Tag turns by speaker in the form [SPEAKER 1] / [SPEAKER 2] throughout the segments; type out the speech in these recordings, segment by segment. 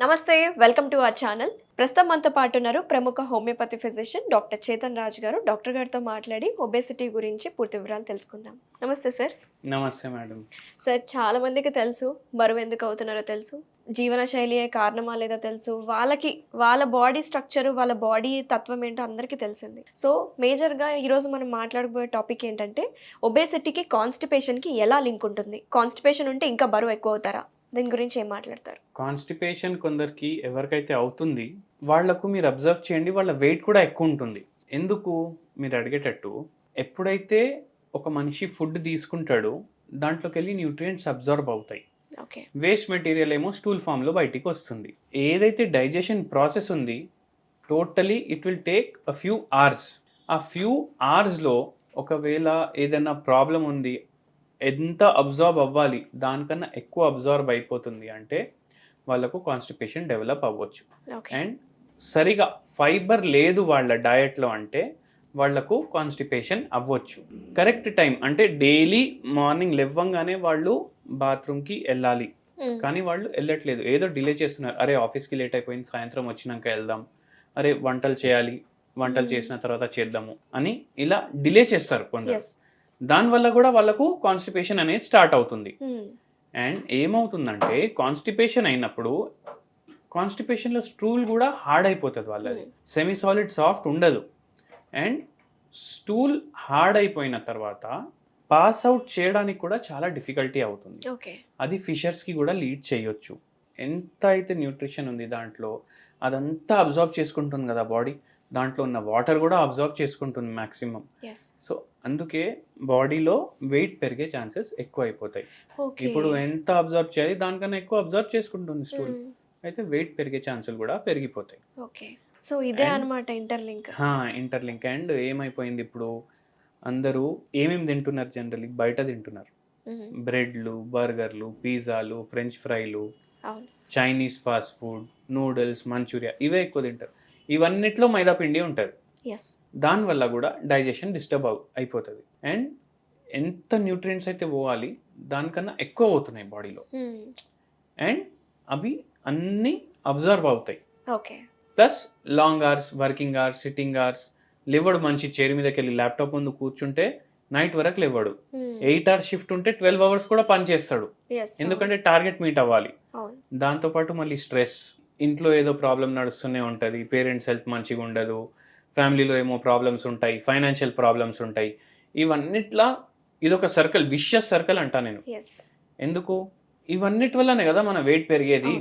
[SPEAKER 1] నమస్తే, welcome to our channel. ప్రస్తుతం మనతో పాటు ఉన్నారు ప్రముఖ homeopathy physician doctor Chetan Raj గారు. డాక్టర్ గారితో మాట్లాడి ఒబేసిటీ గురించి పూర్తి వివరాలు తెలుసుకుందాం. నమస్తే సార్.
[SPEAKER 2] నమస్తే మేడం.
[SPEAKER 1] సార్, చాలా మందికి తెలుసు బరువు ఎందుకు అవుతున్నారో తెలుసు, జీవన శైలియే కారణమా లేదా తెలుసు, వాళ్ళ బాడీ స్ట్రక్చర్, వాళ్ళ బాడీ తత్వం ఏంటో అందరికీ తెలిసింది. సో మేజర్గా ఈరోజు మనం మాట్లాడబోయే టాపిక్ ఏంటంటే ఒబేసిటీకి కాన్స్టిపేషన్కి ఎలా లింక్ ఉంటుంది, కాన్స్టిపేషన్ ఉంటే ఇంకా బరువు ఎక్కువ అవుతారా, దీని గురించి ఏం మాట్లాడతారు?
[SPEAKER 2] కాన్స్టిపేషన్ కొందరికి ఎవరికైతే అవుతుంది వాళ్లకు మీరు అబ్జర్వ్ చేయండి, వాళ్ళ వెయిట్ కూడా ఎక్కువ ఉంటుంది. ఎందుకు మీరు అడిగేటట్టు, ఎప్పుడైతే ఒక మనిషి ఫుడ్ తీసుకుంటాడో దాంట్లోకి వెళ్ళి న్యూట్రియంట్స్ అబ్జర్వ్ అవుతాయి.
[SPEAKER 1] ఓకే.
[SPEAKER 2] వేస్ట్ మెటీరియల్ ఏమో స్టూల్ ఫామ్లో బయటికి వస్తుంది. ఏదైతే డైజెషన్ ప్రాసెస్ ఉంది totally it will take a few hours. ఆ ఫ్యూ అవర్స్లో ఒకవేళ ఏదైనా ప్రాబ్లం ఉంది, ఎంత అబ్జార్బ్ అవ్వాలి దానికన్నా ఎక్కువ అబ్జార్బ్ అయిపోతుంది అంటే వాళ్ళకు కాన్స్టిపేషన్ డెవలప్ అవ్వచ్చు. అండ్ సరిగా ఫైబర్ లేదు వాళ్ళ డయట్లో అంటే వాళ్లకు కాన్స్టిపేషన్ అవ్వచ్చు. కరెక్ట్ టైం అంటే డైలీ మార్నింగ్ లేవగానే వాళ్ళు బాత్రూమ్కి వెళ్ళాలి, కానీ వాళ్ళు వెళ్ళట్లేదు, ఏదో డిలే చేస్తున్నారు. అరే ఆఫీస్కి లేట్ అయిపోయింది, సాయంత్రం వచ్చినాక వెళ్దాం, అరే వంటలు చేయాలి, వంటలు చేసిన తర్వాత చేద్దాము అని ఇలా డిలే చేస్తారు కొందరు. దానివల్ల కూడా వాళ్ళకు కాన్స్టిపేషన్ అనేది స్టార్ట్ అవుతుంది. అండ్ ఏమవుతుందంటే కాన్స్టిపేషన్ అయినప్పుడు కాన్స్టిపేషన్లో స్టూల్ కూడా హార్డ్ అయిపోతుంది, వాళ్ళది సెమీ సాలిడ్ సాఫ్ట్ ఉండదు. అండ్ స్టూల్ హార్డ్ అయిపోయిన తర్వాత పాస్ అవుట్ చేయడానికి కూడా చాలా డిఫికల్టీ అవుతుంది. అది ఫిషర్స్కి కూడా లీడ్ చేయొచ్చు. ఎంత అయితే న్యూట్రిషన్ ఉంది దాంట్లో అదంతా అబ్జార్బ్ చేసుకుంటుంది కదా బాడీ, దాంట్లో ఉన్న వాటర్ కూడా అబ్జార్బ్ చేసుకుంటుంది మ్యాక్సిమం. సో అందుకే బాడీలో వెయిట్ పెరిగే ఛాన్సెస్ ఎక్కువ అయిపోతాయి. ఇప్పుడు ఎంత అబ్జర్వ్ చేయాలి దానికన్నా ఎక్కువ అబ్జర్వ్ చేసుకుంటుంది స్టూల్, అయితే వెయిట్ పెరిగే ఛాన్సులు కూడా పెరిగిపోతాయి.
[SPEAKER 1] సో ఇదే అన్నమాట
[SPEAKER 2] ఇంటర్లింక్. అండ్ ఏమైపోయింది, ఇప్పుడు అందరూ ఏమేమి తింటున్నారు, జనరల్లీ బయట తింటున్నారు. బ్రెడ్లు, బర్గర్లు, పిజ్జాలు, ఫ్రెంచ్ ఫ్రైలు, Chinese fast food, noodles, Manchuria, ఇవే ఎక్కువ తింటారు. ఇవన్నిట్లో మైదా పిండి ఉంటుంది. దానివల్ల కూడా డైజెషన్ డిస్టర్బ్ అయిపోతుంది. అండ్ ఎంత న్యూట్రియంట్స్ అయితే పోవాలి దానికన్నా ఎక్కువ అవుతున్నాయి బాడీలో. అండ్ అవి అన్నీ అబ్జర్వ్ అవుతాయి. Plus long hours, working hours, sitting hours, లేవడు మంచి చైర్ మీదకి వెళ్ళి ల్యాప్టాప్ ముందు కూర్చుంటే నైట్ వరకు లేవడు. 8 hours షిఫ్ట్ ఉంటే 12 hours కూడా పని చేస్తాడు, ఎందుకంటే టార్గెట్ మీట్ అవ్వాలి. దాంతోపాటు మళ్ళీ స్ట్రెస్, ఇంట్లో ఏదో ప్రాబ్లం నడుస్తూనే ఉంటుంది, పేరెంట్స్ హెల్త్ మంచిగా ఉండదు, ఫ్యామిలీలో ఏమో ప్రాబ్లమ్స్ ఉంటాయి, ఫైనాన్షియల్ ప్రాబ్లమ్స్ ఉంటాయి. ఇవన్నిట్లా ఇదొక సర్కిల్, విషియస్ సర్కిల్ అంటా నేను. ఎందుకు, ఇవన్నిటి వల్లనే కదా మన వెయిట్ పెరిగేది.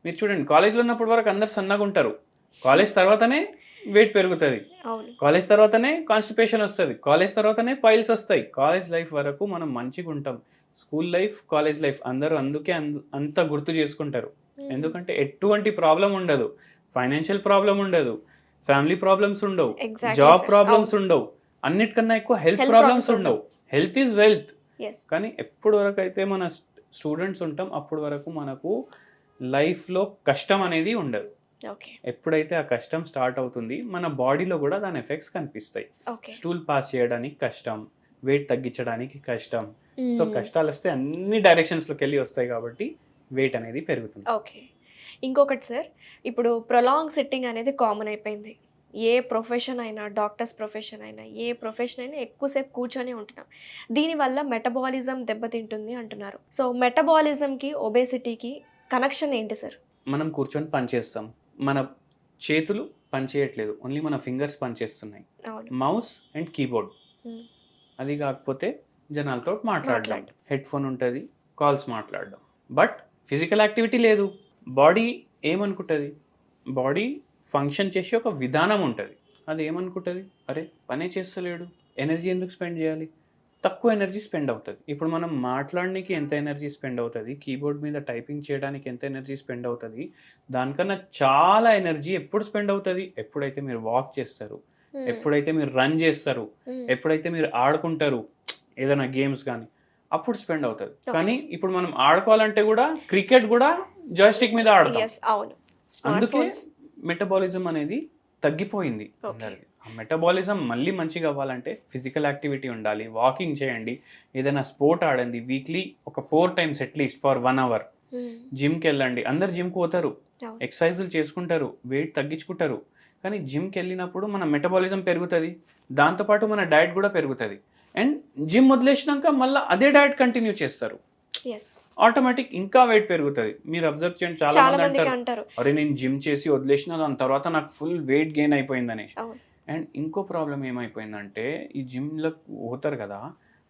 [SPEAKER 2] మీరు చూడండి, కాలేజ్లో ఉన్నప్పటి వరకు అందరు సన్నగా ఉంటారు, కాలేజ్ తర్వాతనే వెయిట్ పెరుగుతుంది, కాలేజ్ తర్వాతనే కాన్స్టిపేషన్ వస్తుంది, కాలేజ్ తర్వాతనే పైల్స్ వస్తాయి. కాలేజ్ లైఫ్ వరకు మనం మంచిగా ఉంటాం. స్కూల్ లైఫ్, కాలేజ్ లైఫ్ అందరూ అందుకే అంత గుర్తు చేసుకుంటారు. ఎందుకంటే ఎటువంటి ప్రాబ్లం ఉండదు, ఫైనాన్షియల్ ప్రాబ్లం ఉండదు, ఫ్యామిలీ ప్రాబ్లమ్స్ ఉండవు, జాబ్ ప్రాబ్లమ్స్ ఉండవు, అన్నిటికన్నా ఎక్కువ హెల్త్ ప్రాబ్లమ్స్ ఉండవు. Health is wealth. కానీ ఎప్పటి వరకు అయితే మన స్టూడెంట్స్ ఉంటాం అప్పటి వరకు మనకు లైఫ్లో కష్టం అనేది ఉండదు. ఎప్పుడైతే ఆ కష్టం స్టార్ట్ అవుతుంది మన బాడీలో కూడా దాని ఎఫెక్ట్స్ కనిపిస్తాయి. స్టూల్ పాస్ చేయడానికి కష్టం, వెయిట్ తగ్గించడానికి కష్టం. సో కష్టాలు వస్తే అన్ని డైరెక్షన్స్లోకి వెళ్ళి వస్తాయి కాబట్టి వెయిట్ అనేది పెరుగుతుంది.
[SPEAKER 1] ఇంకొకటి సార్, ఇప్పుడు ప్రొలాంగ్ సిట్టింగ్ అనేది కామన్ అయిపోయింది. ఏ ప్రొఫెషన్ అయినా, డాక్టర్స్ ప్రొఫెషన్ అయినా, ఏ ప్రొఫెషన్ అయినా ఎక్కువసేపు కూర్చొని ఉంటున్నాం. దీనివల్ల మెటబాలిజం దెబ్బతింటుంది అంటున్నారు. సో మెటబాలిజంకి ఒబేసిటీకి కనెక్షన్ ఏంటి సార్?
[SPEAKER 2] మనం కూర్చొని పని చేస్తాం, మన చేతులు పని చేయట్లేదు, ఓన్లీ మన ఫింగర్స్ పని చేస్తున్నాయి, మౌస్ అండ్ కీబోర్డ్. అది కాకపోతే జనాలతో మాట్లాడడం, హెడ్ ఫోన్ ఉంటుంది, కాల్స్ మాట్లాడడం, బట్ ఫిజికల్ యాక్టివిటీ లేదు. బాడీ ఏమనుకుంటుంది, బాడీ ఫంక్షన్ చేసే ఒక విధానం ఉంటుంది. అది ఏమనుకుంటుంది, అరే పనే చేస్తలేడు, ఎనర్జీ ఎందుకు స్పెండ్ చేయాలి, తక్కువ ఎనర్జీ స్పెండ్ అవుతుంది. ఇప్పుడు మనం మాట్లాడడానికి ఎంత ఎనర్జీ స్పెండ్ అవుతుంది, కీబోర్డ్ మీద టైపింగ్ చేయడానికి ఎంత ఎనర్జీ స్పెండ్ అవుతుంది, దానికన్నా చాలా ఎనర్జీ ఎప్పుడు స్పెండ్ అవుతుంది, ఎప్పుడైతే మీరు వాక్ చేస్తారు, ఎప్పుడైతే మీరు రన్ చేస్తారు, ఎప్పుడైతే మీరు ఆడుకుంటారు ఏదైనా గేమ్స్ కానీ, అప్పుడు స్పెండ్ అవుతుంది. కానీ ఇప్పుడు మనం ఆడుకోవాలంటే కూడా క్రికెట్ కూడా జాయ్స్టిక్ మీద ఆడతాం. అందుకే మెటబాలిజం అనేది తగ్గిపోయింది. ఆ మెటబాలిజం మళ్ళీ మంచిగా అవ్వాలంటే ఫిజికల్ యాక్టివిటీ ఉండాలి, వాకింగ్ చేయండి, ఏదైనా స్పోర్ట్ ఆడండి, వీక్లీ ఒక 4 times అట్లీస్ట్ ఫర్ 1 hour. జిమ్కి వెళ్ళండి, అందరు జిమ్కి పోతారు,
[SPEAKER 1] అవును.
[SPEAKER 2] ఎక్సర్సైజులు చేసుకుంటారు, వెయిట్ తగ్గించుకుంటారు. కానీ జిమ్కి వెళ్ళినప్పుడు మన మెటబాలిజం పెరుగుతుంది, దాంతోపాటు మన డయట్ కూడా పెరుగుతుంది. అండ్ జిమ్ వదిలేసినాక మళ్ళీ అదే డయట్ కంటిన్యూ చేస్తారు,
[SPEAKER 1] ఎస్,
[SPEAKER 2] ఆటోమేటిక్ ఇంకా వెయిట్ పెరుగుతుంది. మీరు అబ్జర్వ్ చేయండి, చాలా
[SPEAKER 1] చాలా
[SPEAKER 2] మంది
[SPEAKER 1] మందికి
[SPEAKER 2] అంటారు,
[SPEAKER 1] అంటారు.
[SPEAKER 2] అరే నేను జిమ్ చేసి వదిలేసిన దాని తర్వాత నాకు ఫుల్ వెయిట్ గెయిన్ అయిపోయిందని.
[SPEAKER 1] అవును.
[SPEAKER 2] అండ్ ఇంకో ప్రాబ్లం ఏమైపోయిందంటే, ఈ జిమ్లో పోతారు కదా,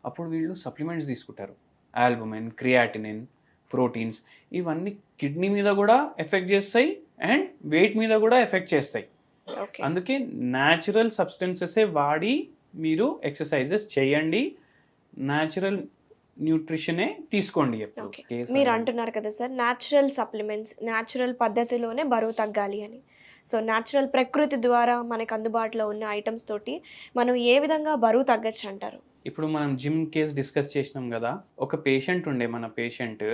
[SPEAKER 2] అప్పుడు వీళ్ళు సప్లిమెంట్స్ తీసుకుంటారు, ఆల్బుమిన్, క్రియాటినిన్, ప్రోటీన్స్. ఇవన్నీ కిడ్నీ మీద కూడా ఎఫెక్ట్ చేస్తాయి అండ్ వెయిట్ మీద కూడా ఎఫెక్ట్ చేస్తాయి.
[SPEAKER 1] ఓకే.
[SPEAKER 2] అందుకే న్యాచురల్ సబ్స్టెన్సెసే వాడి మీరు ఎక్సర్సైజెస్ చేయండి, న్యాచురల్ న్యూట్రిషనే తీసుకోండి ఎప్పుడు.
[SPEAKER 1] ఓకే.
[SPEAKER 2] కేసు
[SPEAKER 1] మీరు
[SPEAKER 2] అనేది.
[SPEAKER 1] అంటున్నారు కదా సార్, న్యాచురల్ సప్లిమెంట్స్, న్యాచురల్ పద్ధతిలోనే బరువు తగ్గాలి అని. సో న్యాచురల్ ప్రకృతి ద్వారా మనకు అందుబాటులో ఉన్న ఐటమ్స్ తోటి మనం ఏ విధంగా బరువు తగ్గచ్చు అంటారు?
[SPEAKER 2] ఇప్పుడు మనం జిమ్ కేసు డిస్కస్ చేసినాం కదా, ఒక పేషెంట్ ఉండే, మన పేషెంట్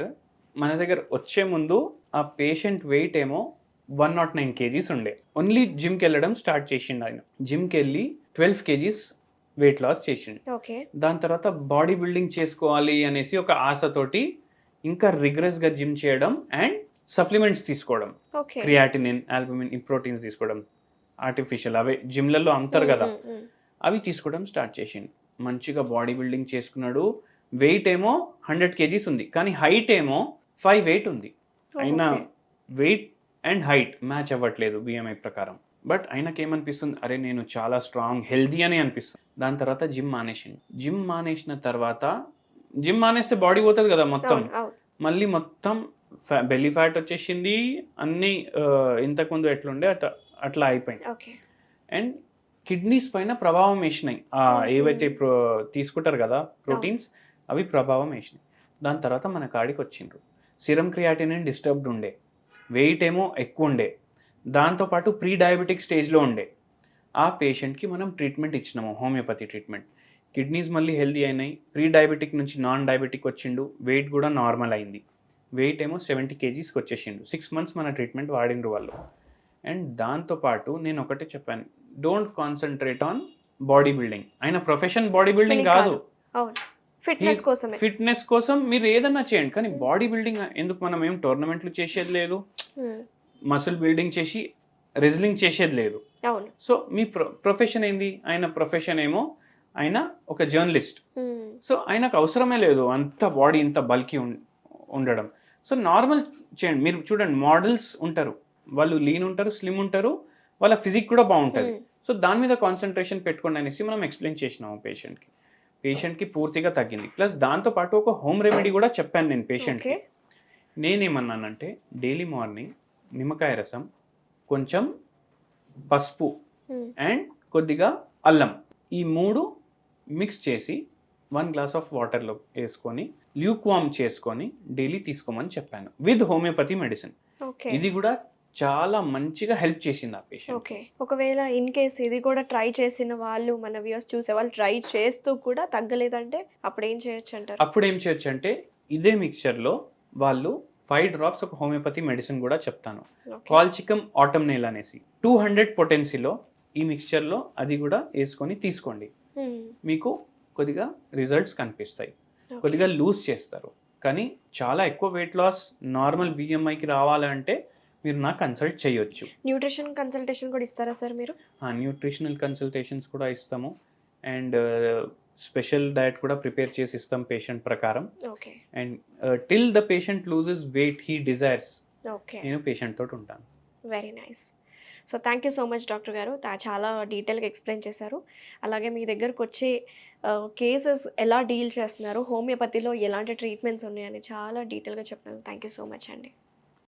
[SPEAKER 2] మన దగ్గర వచ్చే ముందు ఆ పేషెంట్ వెయిట్ ఏమో 109 kgs ఉండే. ఓన్లీ జిమ్కి వెళ్ళడం స్టార్ట్ చేసిండు ఆయన. జిమ్కి వెళ్ళి 12 kgs వెయిట్ లాస్ చేసిండు.
[SPEAKER 1] ఓకే.
[SPEAKER 2] దాని తర్వాత బాడీ బిల్డింగ్ చేసుకోవాలి అనేసి ఒక ఆశతోటి ఇంకా రిగ్రెస్గా జిమ్ చేయడం అండ్ సప్లిమెంట్స్ తీసుకోవడం,
[SPEAKER 1] ఓకే.
[SPEAKER 2] క్రియాటినిన్, ఆల్బుమిన్, ఈ ప్రోటీన్స్ తీసుకోవడం, ఆర్టిఫిషియల్ అవే జిమ్లలో అమ్ముతారు కదా, అవి తీసుకోవడం స్టార్ట్ చేసిండు. మంచిగా బాడీ బిల్డింగ్ చేసుకున్నాడు. వెయిట్ ఏమో 100 kgs ఉంది, కానీ హైట్ ఏమో 5'8" ఉంది. అయినా వెయిట్ అండ్ హైట్ మ్యాచ్ అవ్వట్లేదు బిఎంఐ ప్రకారం. బట్ ఆయనకి ఏమనిపిస్తుంది, అరే నేను చాలా స్ట్రాంగ్ హెల్దీ అని అనిపిస్తుంది. దాని తర్వాత జిమ్ మానేసింది. జిమ్ మానేసిన తర్వాత, జిమ్ మానేస్తే బాడీ పోతుంది కదా మొత్తం, మళ్ళీ మొత్తం బెల్లీ ఫ్యాట్ వచ్చేసింది, అన్నీ ఇంతకుముందు ఎట్లుండే అట్లా అయిపోయింది.
[SPEAKER 1] ఓకే.
[SPEAKER 2] అండ్ కిడ్నీస్ పైన ప్రభావం వేసినాయి, ఏవైతే తీసుకుంటారు కదా ప్రోటీన్స్, అవి ప్రభావం వేసినాయి. దాని తర్వాత మన కాడికి వచ్చిండ్రు. సిరం క్రియాటినిన్ డిస్టర్బ్డ్ ఉండే, వెయిట్ ఏమో ఎక్కువ ఉండే, దాంతోపాటు ప్రీ డయాబెటిక్ స్టేజ్లో ఉండే. ఆ పేషెంట్కి మనం ట్రీట్మెంట్ ఇచ్చినాము, హోమియోపతి ట్రీట్మెంట్. కిడ్నీస్ మళ్ళీ హెల్దీ అయినాయి, ప్రీ డయాబెటిక్ నుంచి నాన్ డయాబెటిక్ వచ్చిండు, వెయిట్ కూడా నార్మల్ అయింది. వెయిట్ ఏమో 70 kgsకి వచ్చేసిండు. 6 months మన ట్రీట్మెంట్ వాడిండ్రు వాళ్ళు. అండ్ దాంతోపాటు నేను ఒకటే చెప్పాను, don't concentrate on body building. ఆయన ప్రొఫెషన్ బాడీ బిల్డింగ్ కాదు,
[SPEAKER 1] ఫిట్నెస్ కోసమే.
[SPEAKER 2] ఫిట్నెస్ కోసం మీరు ఏదన్నా చేయండి, కానీ బాడీ బిల్డింగ్ ఎందుకు? మనం ఏం టోర్నమెంట్లు చేసేది లేదు, మసిల్ బిల్డింగ్ చేసి రెజ్లింగ్ చేసేది లేదు.
[SPEAKER 1] అవును.
[SPEAKER 2] సో మీ ప్రొఫెషన్ ఏంది? ఆయన ప్రొఫెషన్ ఏమో ఆయన ఒక జర్నలిస్ట్. సో ఆయనకు అవసరమే లేదు అంత బాడీ ఇంత బల్కీ ఉండడం. సో నార్మల్ చేయండి. మీరు చూడండి, మోడల్స్ ఉంటారు, వాళ్ళు లీన్ ఉంటారు, స్లిమ్ ఉంటారు, వాళ్ళ ఫిజిక్ కూడా బాగుంటుంది. సో దాని మీద కాన్సన్ట్రేషన్ పెట్టుకోండి అనేసి మనం ఎక్స్ప్లెయిన్ చేసినాము పేషెంట్కి పూర్తిగా తగ్గింది. ప్లస్ దాంతోపాటు ఒక హోమ్ రెమెడీ కూడా చెప్పాను నేను పేషెంట్కి. నేనేమన్నానంటే, డైలీ మార్నింగ్ నిమ్మకాయ రసం, కొంచెం పసుపు అండ్ కొద్దిగా అల్లం, ఈ 3 మిక్స్ చేసి 1 glass ఆఫ్ వాటర్లో వేసుకొని ల్యూక్వామ్ చేసుకొని డైలీ తీసుకోమని చెప్పాను, విత్ హోమియోపతి మెడిసిన్. ఇది కూడా చాలా మంచిగా హెల్ప్ చేసింది ఆ పేషెంట్.
[SPEAKER 1] ఓకే. ఒకవేళ ఇన్ కేస్ ఇది కూడా ట్రై చేసిన వాళ్ళు, మన వ్యూస్ చూసే వాళ్ళు ట్రై చేస్తూ కూడా తగ్గలేదంటే అప్పుడు ఏం చేయొచ్చు అంటారు?
[SPEAKER 2] అప్పుడు ఏం చేయొచ్చు అంటే, ఇదే మిక్చర్లో వాళ్ళు 5 drops ఒక హోమియోపతి మెడిసిన్ కూడా చెప్తాను, కాల్చికమ్ ఆటమ్నేల్ అనేసి. 200 potencyలో ఈ మిక్చర్లో అది కూడా వేసుకొని తీసుకోండి. మీకు కొద్దిగా రిజల్ట్స్ కనిపిస్తాయి, కొద్దిగా లూజ్ చేస్తారు. కానీ చాలా ఎక్కువ వెయిట్ లాస్ నార్మల్ బిఎంఐకి రావాలంటే మీరు నాకు కన్సల్ట్ చేయొచ్చు.
[SPEAKER 1] న్యూట్రిషన్ కన్సల్టేషన్ కూడా ఇస్తారా సార్ మీరు?
[SPEAKER 2] న్యూట్రిషనల్ కన్సల్టేషన్స్ కూడా ఇస్తాము అండ్ స్పెషల్ డయట్ కూడా ప్రిపేర్ చేసి ఇస్తాం పేషెంట్ ప్రకారం.
[SPEAKER 1] Okay.
[SPEAKER 2] And till the patient loses weight he desires,
[SPEAKER 1] okay,
[SPEAKER 2] నేను పేషెంట్ తోటి ఉంటాను.
[SPEAKER 1] Very nice. So thank you so much doctor గారు, చాలా డీటెయిల్గా ఎక్స్ప్లెయిన్ చేశారు. అలాగే మీ దగ్గరకు వచ్చే కేసెస్ ఎలా డీల్ చేస్తున్నారు, హోమియోపతిలో ఎలాంటి ట్రీట్మెంట్స్ ఉన్నాయని చాలా డీటెయిల్గా చెప్పారు. థ్యాంక్ యూ సో మచ్ అండి.